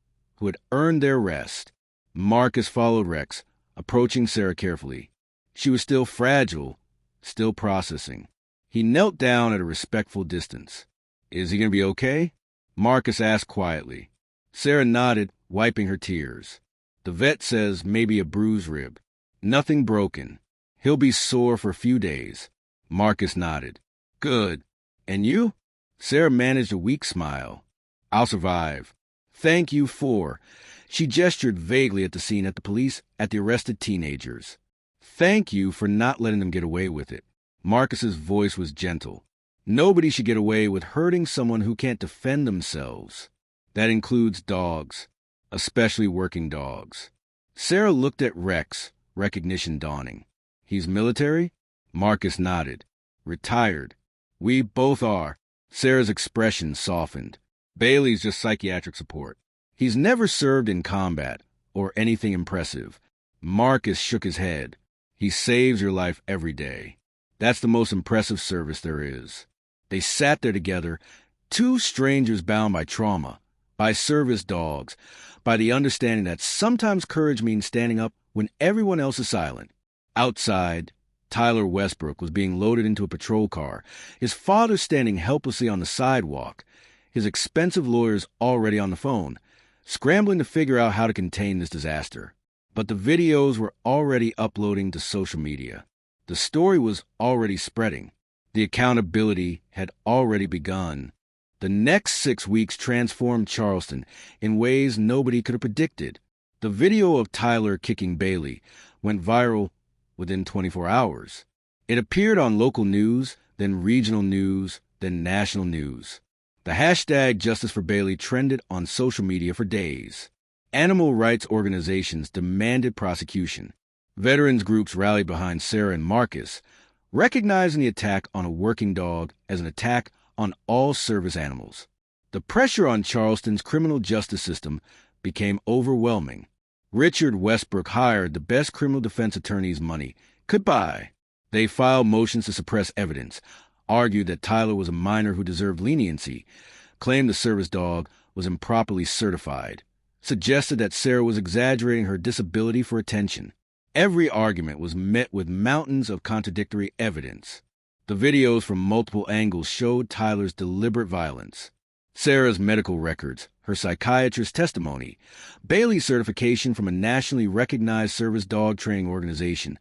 who had earned their rest. Marcus followed Rex, approaching Sarah carefully. She was still fragile, still processing. He knelt down at a respectful distance. Is he going to be okay? Marcus asked quietly. Sarah nodded, wiping her tears. The vet says maybe a bruised rib. Nothing broken. He'll be sore for a few days. Marcus nodded. Good. And you? Sarah managed a weak smile. I'll survive. Thank you for... She gestured vaguely at the scene at the police, at the arrested teenagers. Thank you for not letting them get away with it. Marcus's voice was gentle. Nobody should get away with hurting someone who can't defend themselves. That includes dogs, especially working dogs. Sarah looked at Rex, recognition dawning. He's military? Marcus nodded. Retired. We both are. Sarah's expression softened. Bailey's just psychiatric support. He's never served in combat or anything impressive. Marcus shook his head. He saves your life every day. That's the most impressive service there is. They sat there together, two strangers bound by trauma, by service dogs, by the understanding that sometimes courage means standing up when everyone else is silent. Outside, Tyler Westbrook was being loaded into a patrol car, his father standing helplessly on the sidewalk, his expensive lawyers already on the phone, scrambling to figure out how to contain this disaster. But the videos were already uploading to social media. The story was already spreading. The accountability had already begun. The next 6 weeks transformed Charleston in ways nobody could have predicted. The video of Tyler kicking Bailey went viral within 24 hours. It appeared on local news, then regional news, then national news. The hashtag Justice for Bailey trended on social media for days. Animal rights organizations demanded prosecution. Veterans groups rallied behind Sarah and Marcus, recognizing the attack on a working dog as an attack on all service animals. The pressure on Charleston's criminal justice system became overwhelming. Richard Westbrook hired the best criminal defense attorneys money could buy. They filed motions to suppress evidence, argued that Tyler was a minor who deserved leniency, claimed the service dog was improperly certified, suggested that Sarah was exaggerating her disability for attention. Every argument was met with mountains of contradictory evidence. The videos from multiple angles showed Tyler's deliberate violence. Sarah's medical records, her psychiatrist's testimony, Bailey's certification from a nationally recognized service dog training organization,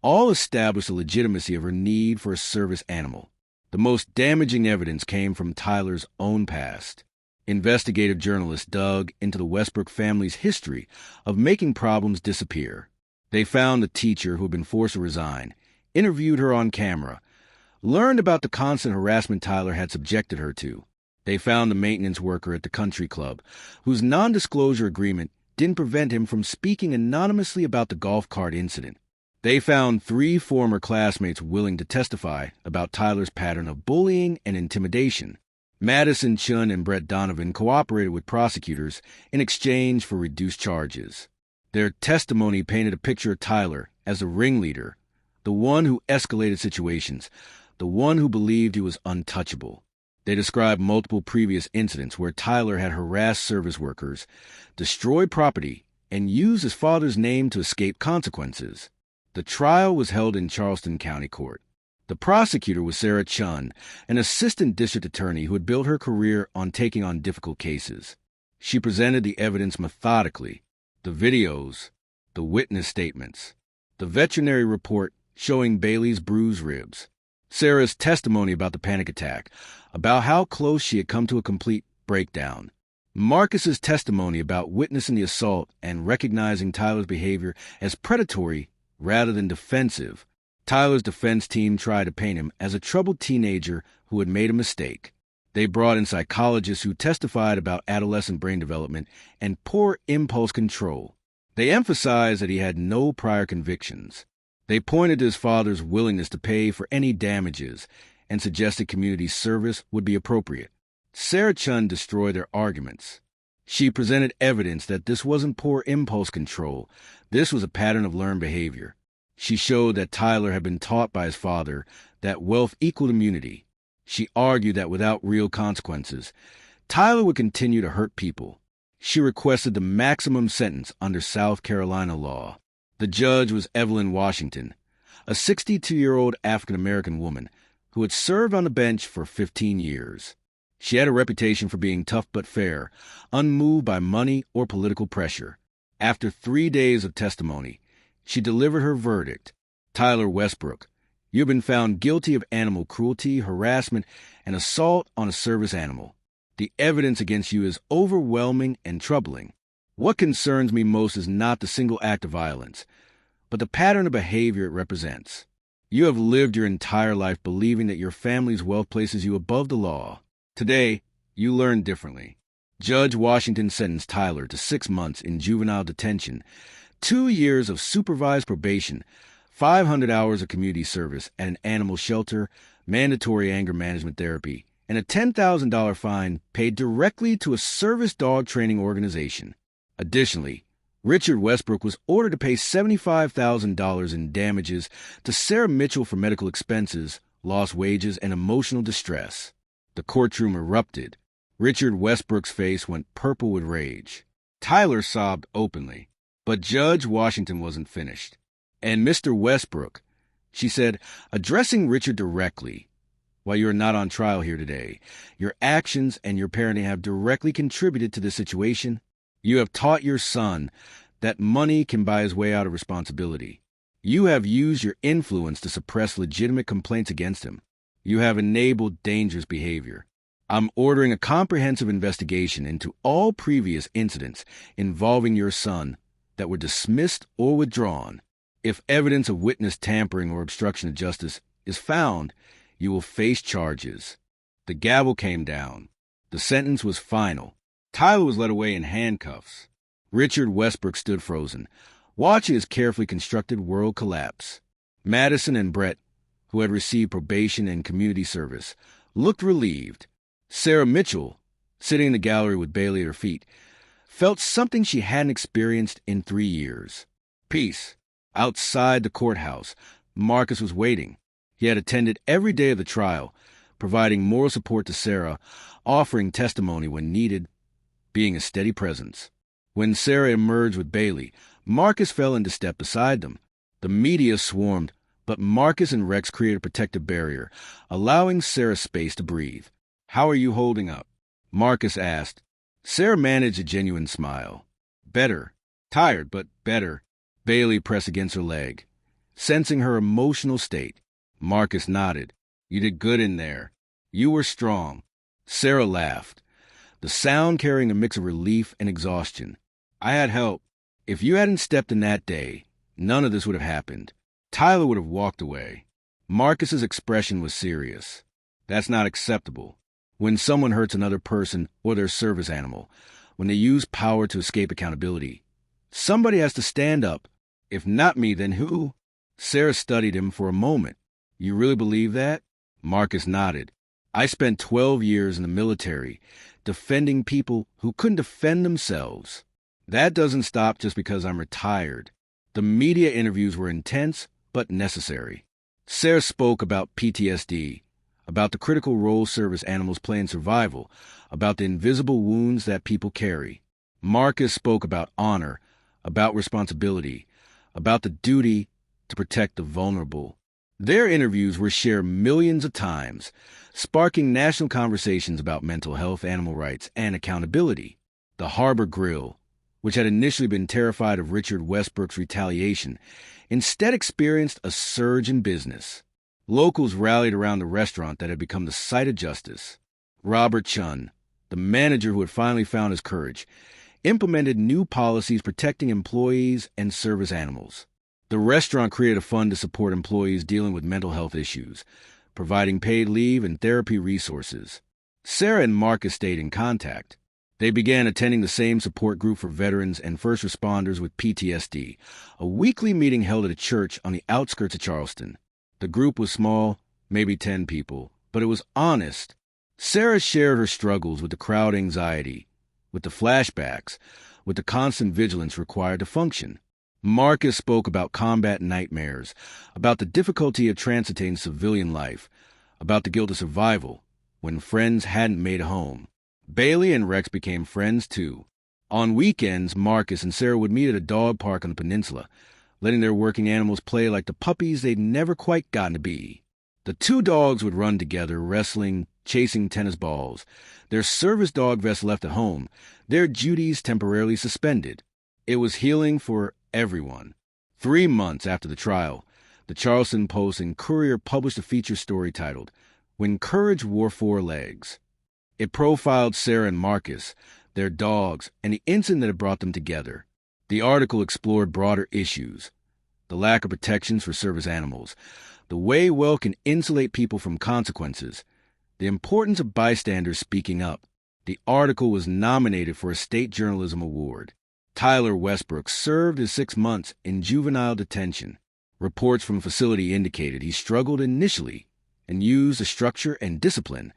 all established the legitimacy of her need for a service animal. The most damaging evidence came from Tyler's own past. Investigative journalists dug into the Westbrook family's history of making problems disappear. They found the teacher who had been forced to resign, interviewed her on camera, learned about the constant harassment Tyler had subjected her to. They found the maintenance worker at the country club, whose non-disclosure agreement didn't prevent him from speaking anonymously about the golf cart incident. They found 3 former classmates willing to testify about Tyler's pattern of bullying and intimidation. Madison Chun and Brett Donovan cooperated with prosecutors in exchange for reduced charges. Their testimony painted a picture of Tyler as the ringleader, the one who escalated situations, the one who believed he was untouchable. They described multiple previous incidents where Tyler had harassed service workers, destroyed property, and used his father's name to escape consequences. The trial was held in Charleston County Court. The prosecutor was Sarah Chun, an assistant district attorney who had built her career on taking on difficult cases. She presented the evidence methodically: the videos, the witness statements, the veterinary report showing Bailey's bruised ribs, Sarah's testimony about the panic attack, about how close she had come to a complete breakdown, Marcus's testimony about witnessing the assault and recognizing Tyler's behavior as predatory rather than defensive. Tyler's defense team tried to paint him as a troubled teenager who had made a mistake. They brought in psychologists who testified about adolescent brain development and poor impulse control. They emphasized that he had no prior convictions. They pointed to his father's willingness to pay for any damages and suggested community service would be appropriate. Sarah Chun destroyed their arguments. She presented evidence that this wasn't poor impulse control. This was a pattern of learned behavior. She showed that Tyler had been taught by his father that wealth equaled immunity. She argued that without real consequences, Tyler would continue to hurt people. She requested the maximum sentence under South Carolina law. The judge was Evelyn Washington, a 62-year-old African-American woman who had served on the bench for 15 years. She had a reputation for being tough but fair, unmoved by money or political pressure. After 3 days of testimony, she delivered her verdict. Tyler Westbrook, you have been found guilty of animal cruelty, harassment, and assault on a service animal. The evidence against you is overwhelming and troubling. What concerns me most is not the single act of violence, but the pattern of behavior it represents. You have lived your entire life believing that your family's wealth places you above the law. Today, you learn differently. Judge Washington sentenced Tyler to 6 months in juvenile detention, 2 years of supervised probation, 500 hours of community service at an animal shelter, mandatory anger management therapy, and a $10,000 fine paid directly to a service dog training organization. Additionally, Richard Westbrook was ordered to pay $75,000 in damages to Sarah Mitchell for medical expenses, lost wages, and emotional distress. The courtroom erupted. Richard Westbrook's face went purple with rage. Tyler sobbed openly. But Judge Washington wasn't finished. And Mr. Westbrook, she said, addressing Richard directly, while you are not on trial here today, your actions and your parenting have directly contributed to this situation. You have taught your son that money can buy his way out of responsibility. You have used your influence to suppress legitimate complaints against him. You have enabled dangerous behavior. I'm ordering a comprehensive investigation into all previous incidents involving your son that were dismissed or withdrawn. If evidence of witness tampering or obstruction of justice is found, you will face charges. The gavel came down. The sentence was final. Tyler was led away in handcuffs. Richard Westbrook stood frozen, watching his carefully constructed world collapse. Madison and Brett, who had received probation and community service, looked relieved. Sarah Mitchell, sitting in the gallery with Bailey at her feet, felt something she hadn't experienced in 3 years. Peace. Outside the courthouse, Marcus was waiting. He had attended every day of the trial, providing moral support to Sarah, offering testimony when needed, being a steady presence. When Sarah emerged with Bailey, Marcus fell into step beside them. The media swarmed, but Marcus and Rex created a protective barrier, allowing Sarah space to breathe. "How are you holding up?" Marcus asked. Sarah managed a genuine smile. "Better. Tired, but better." Bailey pressed against her leg, sensing her emotional state. Marcus nodded. "You did good in there. You were strong." Sarah laughed, the sound carrying a mix of relief and exhaustion. "I had help. If you hadn't stepped in that day, none of this would have happened." Tyler would have walked away. Marcus's expression was serious. That's not acceptable. When someone hurts another person or their service animal, when they use power to escape accountability, somebody has to stand up. If not me, then who? Sarah studied him for a moment. "You really believe that?" Marcus nodded. "I spent 12 years in the military defending people who couldn't defend themselves. That doesn't stop just because I'm retired." The media interviews were intense, but necessary. Sarah spoke about PTSD, about the critical role service animals play in survival, about the invisible wounds that people carry. Marcus spoke about honor, about responsibility, about the duty to protect the vulnerable. Their interviews were shared millions of times, sparking national conversations about mental health, animal rights, and accountability. The Harbor Grill, which had initially been terrified of Richard Westbrook's retaliation, instead experienced a surge in business. Locals rallied around the restaurant that had become the site of justice. Robert Chun, the manager who had finally found his courage, implemented new policies protecting employees and service animals. The restaurant created a fund to support employees dealing with mental health issues, providing paid leave and therapy resources. Sarah and Marcus stayed in contact. They began attending the same support group for veterans and first responders with PTSD, a weekly meeting held at a church on the outskirts of Charleston. The group was small, maybe 10 people, but it was honest. Sarah shared her struggles with the crowd anxiety, with the flashbacks, with the constant vigilance required to function. Marcus spoke about combat nightmares, about the difficulty of transiting civilian life, about the guilt of survival when friends hadn't made a home. Bailey and Rex became friends, too. On weekends, Marcus and Sarah would meet at a dog park on the peninsula, letting their working animals play like the puppies they'd never quite gotten to be. The two dogs would run together, wrestling, chasing tennis balls, their service dog vests left at home, their duties temporarily suspended. It was healing for everyone. 3 months after the trial, the Charleston Post and Courier published a feature story titled, "When Courage Wore Four Legs." It profiled Sarah and Marcus, their dogs, and the incident that had brought them together. The article explored broader issues: the lack of protections for service animals, the way well can insulate people from consequences, the importance of bystanders speaking up. The article was nominated for a state journalism award. Tyler Westbrook served his 6 months in juvenile detention. Reports from the facility indicated he struggled initially and used the structure and discipline,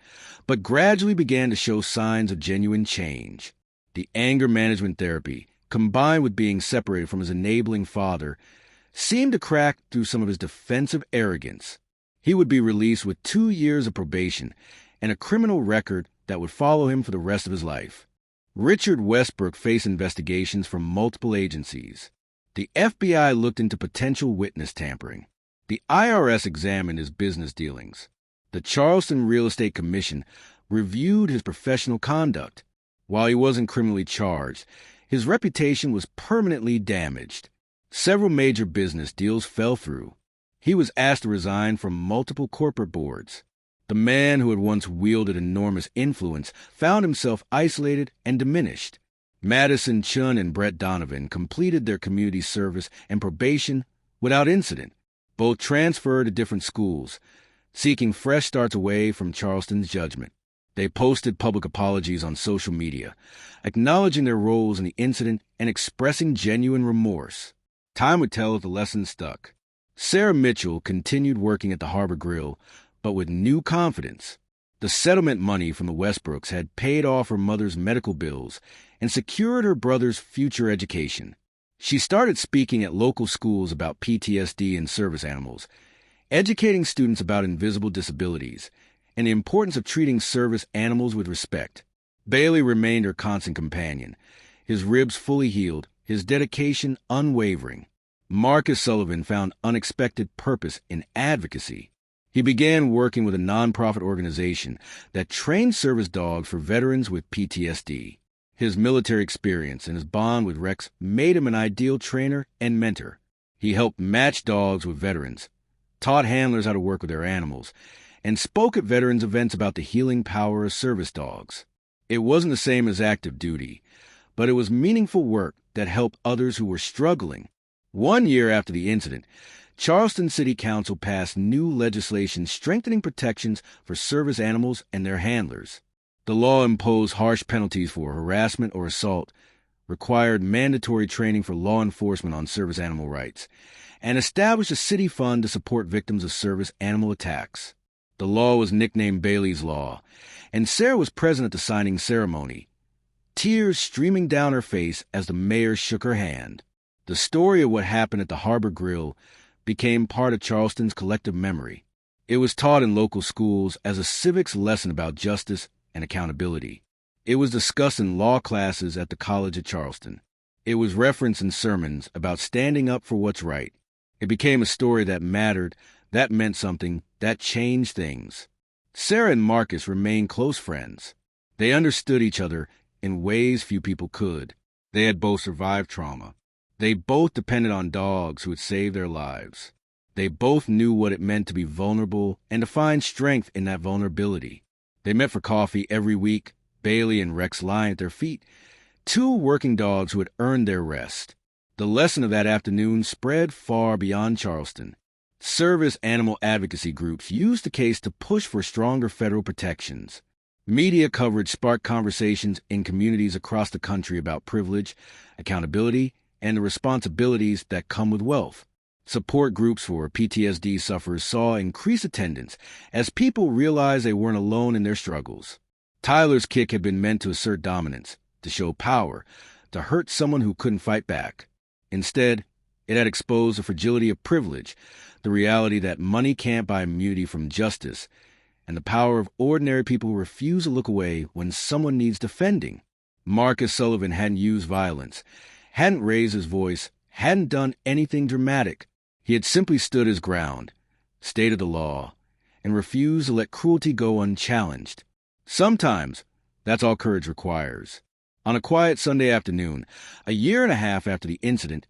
but gradually began to show signs of genuine change. The anger management therapy, combined with being separated from his enabling father, seemed to crack through some of his defensive arrogance. He would be released with 2 years of probation and a criminal record that would follow him for the rest of his life. Richard Westbrook faced investigations from multiple agencies. The FBI looked into potential witness tampering. The IRS examined his business dealings. The Charleston Real Estate Commission reviewed his professional conduct. While he wasn't criminally charged, his reputation was permanently damaged. Several major business deals fell through. He was asked to resign from multiple corporate boards. The man who had once wielded enormous influence found himself isolated and diminished. Madison Chun and Brett Donovan completed their community service and probation without incident. Both transferred to different schools, seeking fresh starts away from Charleston's judgment. They posted public apologies on social media, acknowledging their roles in the incident and expressing genuine remorse. Time would tell if the lesson stuck. Sarah Mitchell continued working at the Harbor Grill, but with new confidence. The settlement money from the Westbrooks had paid off her mother's medical bills and secured her brother's future education. She started speaking at local schools about PTSD and service animals, educating students about invisible disabilities and the importance of treating service animals with respect. Bailey remained her constant companion, his ribs fully healed, his dedication unwavering. Marcus Sullivan found unexpected purpose in advocacy. He began working with a nonprofit organization that trained service dogs for veterans with PTSD. His military experience and his bond with Rex made him an ideal trainer and mentor. He helped match dogs with veterans, taught handlers how to work with their animals, and spoke at veterans events about the healing power of service dogs. It wasn't the same as active duty, but it was meaningful work that helped others who were struggling. 1 year after the incident, Charleston City Council passed new legislation strengthening protections for service animals and their handlers. The law imposed harsh penalties for harassment or assault, required mandatory training for law enforcement on service animal rights, and established a city fund to support victims of service animal attacks. The law was nicknamed Bailey's Law, and Sarah was present at the signing ceremony, tears streaming down her face as the mayor shook her hand. The story of what happened at the Harbor Grill became part of Charleston's collective memory. It was taught in local schools as a civics lesson about justice and accountability. It was discussed in law classes at the College of Charleston. It was referenced in sermons about standing up for what's right. It became a story that mattered, that meant something, that changed things. Sarah and Marcus remained close friends. They understood each other in ways few people could. They had both survived trauma. They both depended on dogs who had saved their lives. They both knew what it meant to be vulnerable and to find strength in that vulnerability. They met for coffee every week, Bailey and Rex lying at their feet, two working dogs who had earned their rest. The lesson of that afternoon spread far beyond Charleston. Service animal advocacy groups used the case to push for stronger federal protections. Media coverage sparked conversations in communities across the country about privilege, accountability, and the responsibilities that come with wealth. Support groups for PTSD sufferers saw increased attendance as people realized they weren't alone in their struggles. Tyler's kick had been meant to assert dominance, to show power, to hurt someone who couldn't fight back. Instead, it had exposed the fragility of privilege, the reality that money can't buy immunity from justice, and the power of ordinary people who refuse to look away when someone needs defending. Marcus Sullivan hadn't used violence, hadn't raised his voice, hadn't done anything dramatic. He had simply stood his ground, stated the law, and refused to let cruelty go unchallenged. Sometimes, that's all courage requires. On a quiet Sunday afternoon, a year and a half after the incident,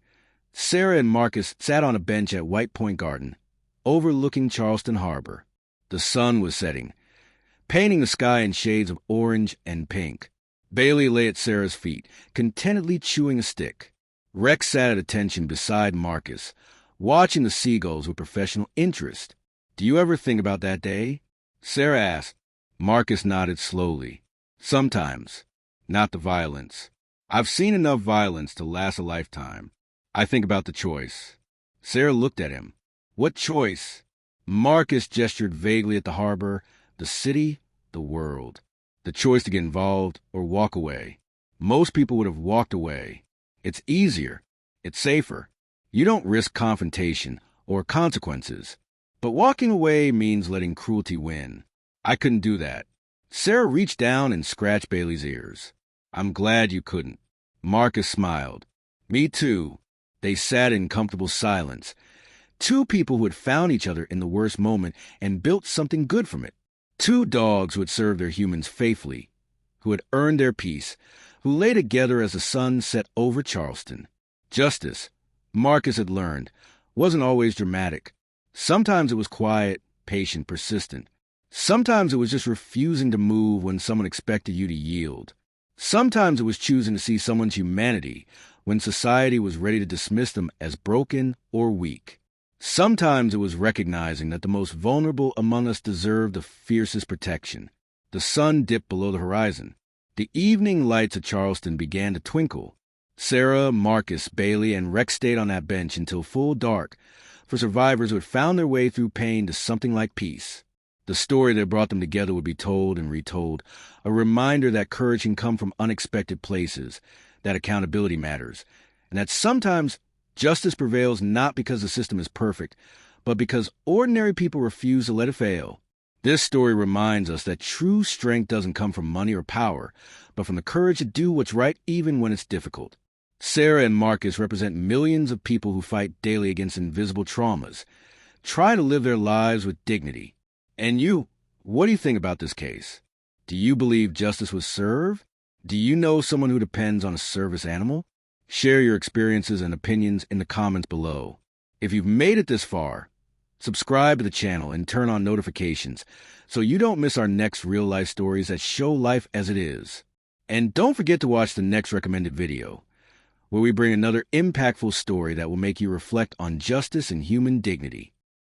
Sarah and Marcus sat on a bench at White Point Garden, overlooking Charleston Harbor. The sun was setting, painting the sky in shades of orange and pink. Bailey lay at Sarah's feet, contentedly chewing a stick. Rex sat at attention beside Marcus, watching the seagulls with professional interest. "Do you ever think about that day?" Sarah asked. Marcus nodded slowly. "Sometimes. Not the violence. I've seen enough violence to last a lifetime. I think about the choice." Sarah looked at him. "What choice?" Marcus gestured vaguely at the harbor, the city, the world. The choice to get involved or walk away. Most people would have walked away. It's easier. It's safer. You don't risk confrontation or consequences. But walking away means letting cruelty win. I couldn't do that. Sarah reached down and scratched Bailey's ears. "I'm glad you couldn't." Marcus smiled. "Me too." They sat in comfortable silence. Two people who had found each other in the worst moment and built something good from it. Two dogs who had served their humans faithfully, who had earned their peace, who lay together as the sun set over Charleston. Justice, Marcus had learned, wasn't always dramatic. Sometimes it was quiet, patient, persistent. Sometimes it was just refusing to move when someone expected you to yield. Sometimes it was choosing to see someone's humanity when society was ready to dismiss them as broken or weak. Sometimes it was recognizing that the most vulnerable among us deserved the fiercest protection. The sun dipped below the horizon. The evening lights of Charleston began to twinkle. Sarah, Marcus, Bailey, and Rex stayed on that bench until full dark for survivors who had found their way through pain to something like peace. The story that brought them together would be told and retold, a reminder that courage can come from unexpected places, that accountability matters, and that sometimes justice prevails not because the system is perfect, but because ordinary people refuse to let it fail. This story reminds us that true strength doesn't come from money or power, but from the courage to do what's right even when it's difficult. Sarah and Marcus represent millions of people who fight daily against invisible traumas, try to live their lives with dignity. And you, what do you think about this case? Do you believe justice was served? Do you know someone who depends on a service animal? Share your experiences and opinions in the comments below. If you've made it this far, subscribe to the channel and turn on notifications so you don't miss our next real-life stories that show life as it is. And don't forget to watch the next recommended video, where we bring another impactful story that will make you reflect on justice and human dignity.